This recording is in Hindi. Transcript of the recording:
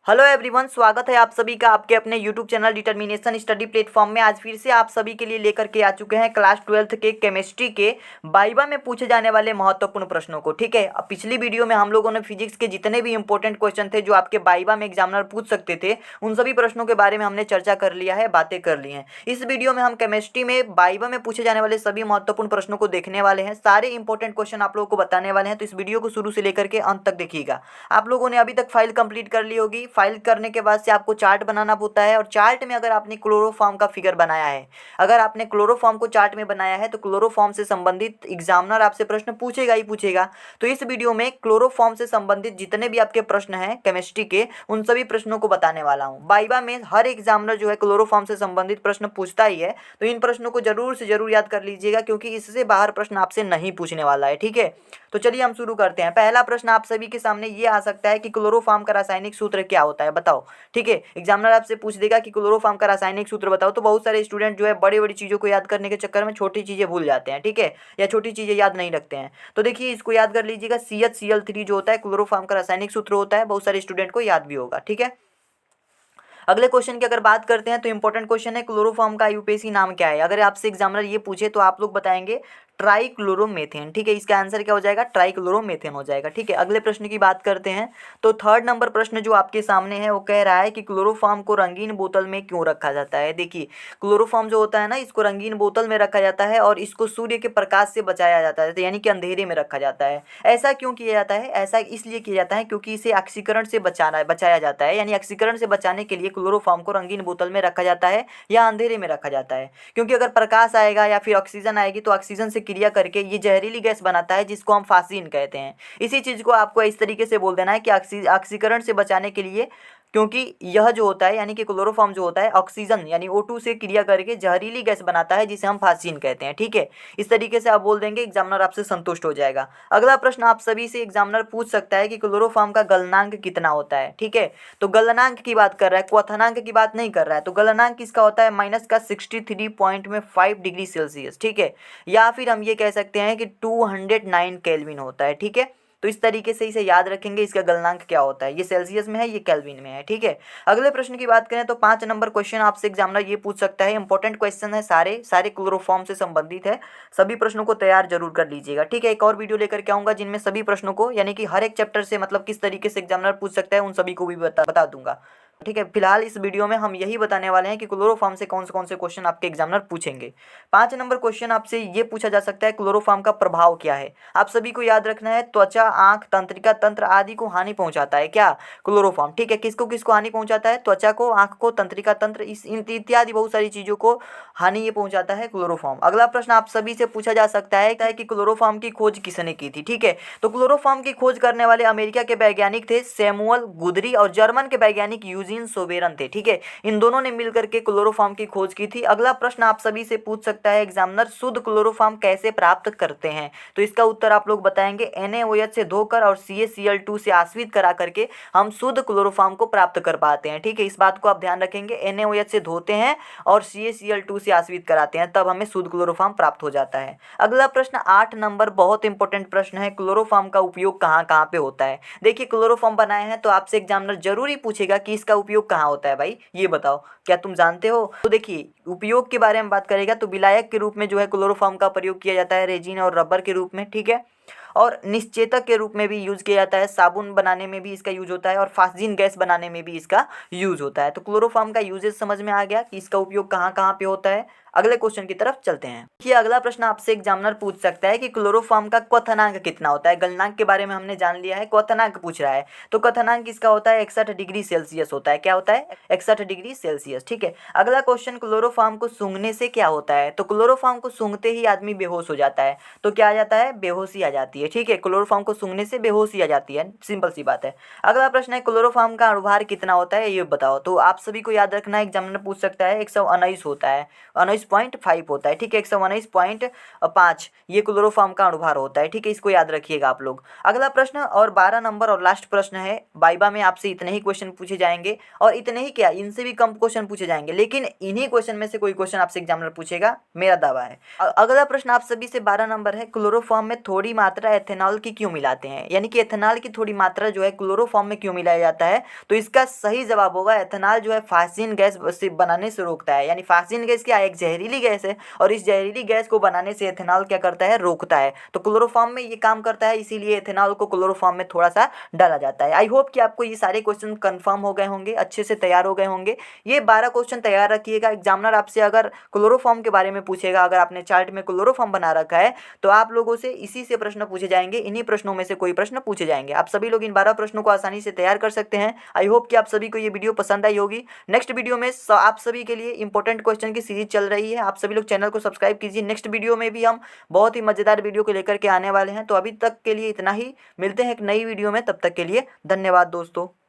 हेलो एवरीवन, स्वागत है आप सभी का आपके अपने YouTube channel determination study platform में। आज फिर से आप सभी के लिए लेकर के आ चुके हैं क्लास 12th के केमिस्ट्री के वाइवा में पूछे जाने वाले महत्वपूर्ण प्रश्नों को। ठीक है, अब पिछली वीडियो में हम लोगों ने फिजिक्स के जितने भी इंपॉर्टेंट क्वेश्चन थे जो आपके वाइवा में एग्जामिनर पूछ सकते थे, उन सभी प्रश्नों के बारे में हमने चर्चा कर लिया है, बातें कर ली हैं। इस वीडियो में हम केमिस्ट्री में वाइवा में पूछे जाने वाले सभी महत्वपूर्ण प्रश्नों को देखने वाले हैं। सारे इंपॉर्टेंट क्वेश्चन आप लोगों को बताने वाले हैं, तो इस वीडियो को शुरू से लेकर के अंत तक देखिएगा। आप लोगों ने अभी तक फाइल कंप्लीट कर ली होगी। फाइल करने के बाद से आपको चार्ट बनाना होता है, और चार्ट में अगर आपने क्लोरोफॉर्म का फिगर बनाया है, अगर आपने क्लोरोफॉर्म को चार्ट में बनाया है, तो क्लोरोफॉर्म से संबंधित एग्जामिनर आपसे प्रश्न पूछेगा ही पूछेगा। तो इस वीडियो में क्लोरोफॉर्म से संबंधित जितने भी आपके प्रश्न हैं केमिस्ट्री के, उन सभी प्रश्नों को बताने वाला हूं। वाइवा में हर एग्जामिनर जो है क्लोरोफॉर्म से संबंधित प्रश्न पूछता ही है, तो इन प्रश्नों को जरूर से जरूर याद कर लीजिएगा, क्योंकि इससे बाहर प्रश्न आपसे नहीं पूछने वाला है। ठीक है, तो चलिए हम शुरू करते हैं। पहला प्रश्न आप सभी के सामने ये आ सकता है कि क्लोरोफॉर्म का रासायनिक सूत्र क्या होता है, बताओ। ठीक है, एग्जामिनर आपसे पूछ देगा कि क्लोरोफॉर्म का रासायनिक सूत्र बताओ, तो बहुत सारे स्टूडेंट जो है बड़ी बड़ी चीज़ों को याद करने के चक्कर में छोटी चीज़ें भूल जाते हैं। ठीक है, या छोटी चीज़ें याद नहीं रखते हैं। तो देखिए, इसको याद कर लीजिएगा, CH Cl3 जो होता है क्लोरोफॉर्म का रासायनिक सूत्र होता है। बहुत सारे स्टूडेंट को याद भी होगा। ठीक है, अगले क्वेश्चन की अगर बात करते हैं तो इंपॉर्टेंट क्वेश्चन है, क्लोरोफॉर्म का आईयूपीएसी नाम क्या है। अगर आपसे एग्जामिनर ये पूछे तो आप लोग बताएंगे ट्राइक्लोरोमेथेन। ठीक है, इसका आंसर क्या हो जाएगा, ट्राइक्लोरोमेथेन हो जाएगा। ठीक है, अगले प्रश्न की बात करते हैं तो थर्ड नंबर प्रश्न जो आपके सामने है वो कह रहा है कि क्लोरोफॉर्म को रंगीन बोतल में क्यों रखा जाता है। देखिए, क्लोरोफॉर्म जो होता है ना, इसको रंगीन बोतल में रखा जाता है और इसको सूर्य के प्रकाश से बचाया जाता है, यानी कि अंधेरे में रखा जाता है। ऐसा क्यों किया जाता है, ऐसा इसलिए किया जाता है क्योंकि इसे ऑक्सीकरण से बचाया जाता है, यानी ऑक्सीकरण से बचाने के लिए क्लोरोफॉर्म को रंगीन बोतल में रखा जाता है या अंधेरे में रखा जाता है। क्योंकि अगर प्रकाश आएगा या फिर ऑक्सीजन आएगी तो ऑक्सीजन से क्रिया करके ये जहरीली गैस बनाता है, जिसको हम फास्सीन कहते हैं। इसी चीज़ को आपको इस तरीके से बोल देना है कि ऑक्सीकरण से बचाने के लिए, क्योंकि यह जो होता है यानी कि क्लोरोफॉर्म जो होता है ऑक्सीजन यानी O2 से क्रिया करके जहरीली गैस बनाता है, जिसे हम फास्सीन कहते हैं। ठीक है, इस तरीके से आप बोल देंगे, एग्जामिनर आपसे संतुष्ट हो जाएगा। अगला प्रश्न आप सभी से एग्जामिनर पूछ सकता है कि क्लोरोफॉर्म का गलनांक कितना होता है। ठीक है, तो गलनांक की बात कर रहा है, क्वथनांक की बात नहीं कर रहा है। तो गलनांक किसका होता है, माइनस का 63.5 डिग्री सेल्सियस। ठीक है, या फिर हम ये कह सकते हैं कि 209 केल्विन होता है। ठीक है, तो इस तरीके से इसे याद रखेंगे, इसका गलनांक क्या होता है। ये सेल्सियस में है, ये केल्विन में है। ठीक है, अगले प्रश्न की बात करें तो 5 नंबर क्वेश्चन आपसे एग्जामिनर ये पूछ सकता है। इंपॉर्टेंट क्वेश्चन है, सारे सारे क्लोरोफॉर्म से संबंधित है। सभी प्रश्नों को तैयार जरूर कर लीजिएगा। ठीक है, एक और वीडियो लेकर के आऊंगा जिनमें सभी प्रश्नों को, यानी कि हर एक चैप्टर से मतलब किस तरीके से एग्जामिनर पूछ सकता है, उन सभी को भी बता दूंगा। ठीक है, फिलहाल इस वीडियो में हम यही बताने वाले हैं कि क्लोरोफॉर्म से कौन से क्वेश्चन आपके एग्जामिनर पूछेंगे। 5 नंबर क्वेश्चन आपसे ये पूछा जा सकता है, क्लोरोफॉर्म का प्रभाव क्या है। आप सभी को याद रखना है, त्वचा, आंख, तंत्रिका तंत्र आदि को हानि पहुंचाता है क्या, क्लोरोफॉर्म। ठीक है, किसको किसको हानि पहुंचाता है, त्वचा को, आंख को, तंत्रिका तंत्र, इस इत्यादि बहुत सारी चीजों को हानि ये पहुंचाता है क्लोरोफॉर्म। अगला प्रश्न आप सभी से पूछा जा सकता है कि क्लोरोफॉर्म की खोज किसने की थी। ठीक है, तो क्लोरोफॉर्म की खोज करने वाले अमेरिका के वैज्ञानिक थे सैमुअल गुदरी, और जर्मन के वैज्ञानिक यूजीन सोबेरन थे। ठीक है, इन दोनों ने मिलकर के क्लोरोफॉर्म की खोज की थी। अगला प्रश्न आप सभी से पूछ सकता है एग्जामिनर, शुद्ध क्लोरोफॉर्म कैसे प्राप्त करते हैं। तो इसका उत्तर आप लोग बताएंगे, NaOH से धोकर और CaCl2 से आश्रित करा करके हम शुद्ध क्लोरोफॉर्म को प्राप्त कर पाते हैं। ठीक है, इस बात को आप ध्यान रखेंगे, NaOH से धोते हैं और CaCl2 से आश्रित कराते हैं, तब हमें शुद्ध क्लोरोफॉर्म प्राप्त हो जाता है। अगला प्रश्न 8 नंबर बहुत इंपॉर्टेंट प्रश्न है, क्लोरोफॉर्म का उपयोग कहाँ कहाँ पे होता है। देखिए, क्लोरोफॉर्म बनाए हैं तो आपसे एग्जामिनर जरूर ही पूछेगा कि इसका उपयोग कहाँ होता है। भाई ये बताओ, क्या तुम जानते हो। तो देखिए, उपयोग के बारे में बात करेगा तो विलायक के रूप में जो है क्लोरोफॉर्म का प्रयोग किया जाता है, रेजिन और रबर के रूप में। ठीक है, और निश्चेतक के रूप में भी यूज किया जाता है, साबुन बनाने में भी इसका यूज होता है, और फास्जीन गैस बनाने में भी इसका यूज होता है। तो क्लोरोफॉर्म का यूजेज समझ में आ गया कि इसका उपयोग कहाँ कहाँ पे होता है। अगले क्वेश्चन की तरफ चलते हैं। देखिए, अगला प्रश्न आपसे एग्जामिनर पूछ सकता है कि क्लोरोफॉर्म का क्वथनांक कितना होता है। गलनांक के बारे में हमने जान लिया है, क्वथनांक पूछ रहा है। तो क्वथनांक किसका होता है, 61 डिग्री सेल्सियस होता है। क्या होता है, 61 डिग्री सेल्सियस। ठीक है, अगला क्वेश्चन, क्लोरोफॉर्म को सूंघने से क्या होता है। तो क्लोरोफॉर्म को सूंघते ही आदमी बेहोश हो जाता है। तो क्या आ जाता है, बेहोशी आ जाती है। ठीक है, क्लोरोफॉर्म को सूंघने से बेहोशी आ जाती है, सिंपल सी बात है। अगला प्रश्न है, क्लोरोफॉर्म का अणुभार कितना होता है, ये बताओ। तो आप सभी को याद रखना है, एग्जामिनर पूछ सकता है 119 होता है। 119.5 होता है, ठीक है, 119.5 ये क्लोरोफॉर्म का अणुभार होता है, ठीक है, इसको याद रखिएगा आप लोग। अगला प्रश्न और 12 नंबर और लास्ट प्रश्न है। वाइवा में आपसे इतने ही क्वेश्चन पूछे जाएंगे, और इतने ही क्या, इनसे भी कम क्वेश्चन पूछे जाएंगे, लेकिन इन्हीं क्वेश्चन में से कोई क्वेश्चन आपसे एग्जामिनर पूछेगा, मेरा दावा है। अगला प्रश्न आप सभी से 12 नंबर है, क्लोरोफॉर्म में थोड़ी मात्रा एथेनॉल की क्यों मिलाते हैं, यानी कि एथेनॉल की थोड़ी मात्रा जो है क्लोरोफॉर्म में क्यों मिलाया जाता है? तो इसका सही जवाब होगा, एथेनॉल जो है फास्सिन गैस बनाने से रोकता है। यानी फास्सिन गैस क्या, एक जहरीली गैस है, और इस जहरीली गैस को बनाने से एथेनॉल क्या करता है, रोकता है। तो क्लोरोफॉर्म में ये काम करता है, इसीलिए एथेनॉल को क्लोरोफॉर्म में थोड़ा सा डाला जाता है। आई होप कि आपको ये सारे क्वेश्चन कंफर्म हो गए होंगे, अच्छे से तैयार हो गए होंगे। ये 12 क्वेश्चन तैयार रखिएगा। एग्जामिनर आपसे अगर क्लोरोफॉर्म के बारे में पूछेगा, अगर आपने चार्ट में क्लोरोफॉर्म बना रखा है, तो आप लोगों से इसी से प्रश्न पूछे जाएंगे, इन्हीं प्रश्नों में से कोई प्रश्न पूछे जाएंगे। आप सभी लोग इन 12 प्रश्नों को आसानी से तैयार कर सकते हैं। आई होप कि आप सभी को ये वीडियो पसंद आई होगी। नेक्स्ट वीडियो में आप सभी के लिए इंपॉर्टेंट क्वेश्चन की सीरीज चल रही है, आप सभी लोग चैनल को सब्सक्राइब कीजिए। नेक्स्ट वीडियो में भी हम बहुत ही मजेदार वीडियो को लेकर के आने वाले हैं। तो अभी तक के लिए इतना ही, मिलते हैं एक नई वीडियो में, तब तक के लिए धन्यवाद दोस्तों।